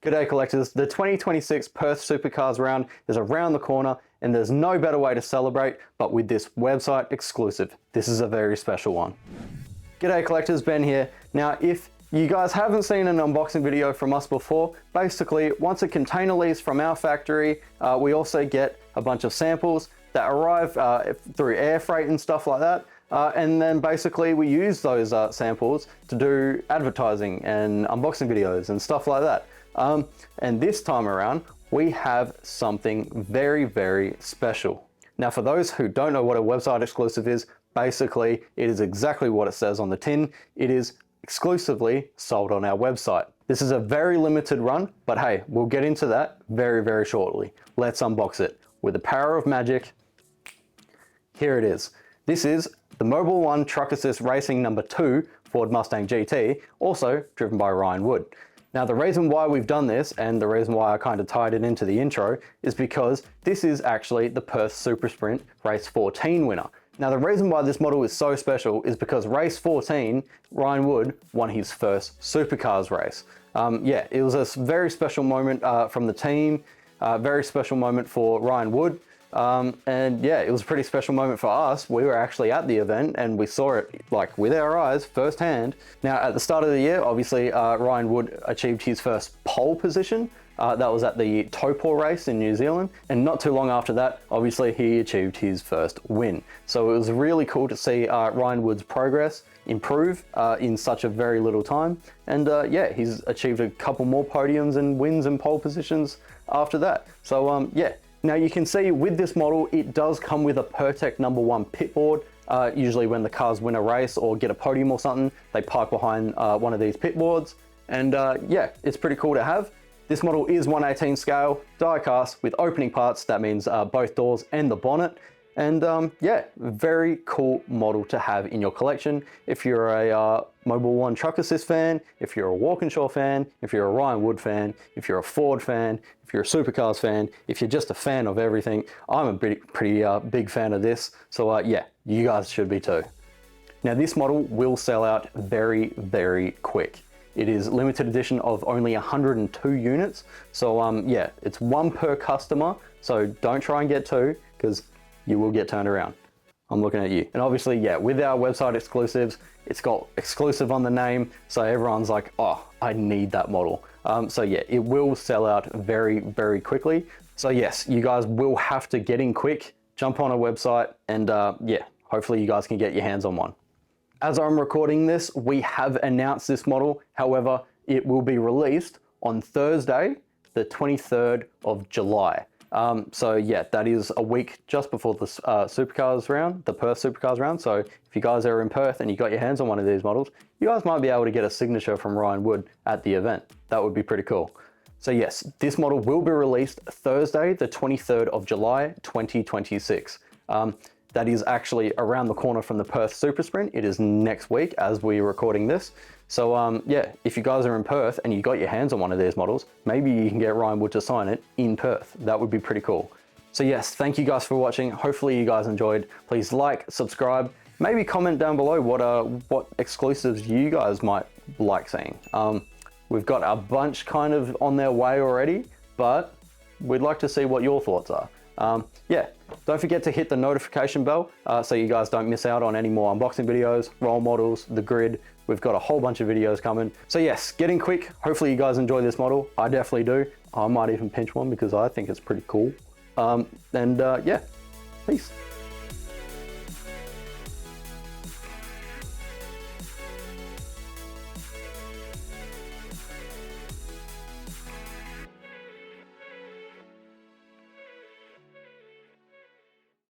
G'day collectors, the 2026 Perth Supercars round is around the corner and there's no better way to celebrate but with this website exclusive. This is a very special one. G'day collectors, Ben here. Now if you guys haven't seen an unboxing video from us before, basically once a container leaves from our factory, we also get a bunch of samples that arrive through air freight and stuff like that. And then basically we use those samples to do advertising and unboxing videos and stuff like that. And this time around, we have something very, very special. Now, for those who don't know what a website exclusive is, basically it is exactly what it says on the tin. It is exclusively sold on our website. This is a very limited run, but hey, we'll get into that very, very shortly. Let's unbox it. With the power of magic, here it is. This is the Mobil 1 Truck Assist Racing number 2 Ford Mustang GT, also driven by Ryan Wood. Now the reason why we've done this, and the reason why I kind of tied it into the intro, is because this is actually the Perth SuperSprint Race 14 winner. Now the reason why this model is so special is because race 14, Ryan Wood won his first Supercars race. Yeah, it was a very special moment from the team, very special moment for Ryan Wood. And yeah, it was a pretty special moment for us. We were actually at the event and we saw it like with our eyes firsthand. Now at the start of the year, obviously Ryan Wood achieved his first pole position. That was at the Taupo race in New Zealand. And not too long after that, obviously he achieved his first win. So it was really cool to see Ryan Wood's progress improve in such a very little time. And yeah, he's achieved a couple more podiums and wins and pole positions after that. So yeah. Now you can see with this model, it does come with a Pertec #1 pit board. Usually when the cars win a race or get a podium or something, they park behind one of these pit boards. And yeah, it's pretty cool to have. This model is 1/18 scale, die cast with opening parts. That means both doors and the bonnet. And yeah, very cool model to have in your collection. If you're a Mobil 1 Truck Assist fan, if you're a Walkinshaw fan, if you're a Ryan Wood fan, if you're a Ford fan, if you're a Supercars fan, if you're just a fan of everything, I'm a pretty big fan of this. So yeah, you guys should be too. Now this model will sell out very, very quick. It is limited edition of only 102 units. So yeah, it's one per customer. So don't try and get two because you will get turned around. I'm looking at you. And obviously, yeah, with our website exclusives, it's got exclusive on the name. So everyone's like, oh, I need that model. So yeah, it will sell out very, very quickly. So yes, you guys will have to get in quick, jump on a website, and yeah, hopefully you guys can get your hands on one. As I'm recording this, we have announced this model. However, it will be released on Thursday, the 23rd of July. So yeah, that is a week just before the Supercars round, the Perth Supercars round. So if you guys are in Perth and you got your hands on one of these models, you guys might be able to get a signature from Ryan Wood at the event. That would be pretty cool. So yes, this model will be released Thursday, the 23rd of July, 2026. That is actually around the corner from the Perth SuperSprint. It is next week as we're recording this. So yeah, if you guys are in Perth and you got your hands on one of these models, maybe you can get Ryan Wood to sign it in Perth. That would be pretty cool. So yes, thank you guys for watching. Hopefully you guys enjoyed. Please like, subscribe, maybe comment down below what exclusives you guys might like seeing. We've got a bunch kind of on their way already, but we'd like to see what your thoughts are. Yeah, don't forget to hit the notification bell so you guys don't miss out on any more unboxing videos, role models, the grid. We've got a whole bunch of videos coming. So yes, get in quick. Hopefully you guys enjoy this model. I definitely do. I might even pinch one because I think it's pretty cool. Yeah, peace.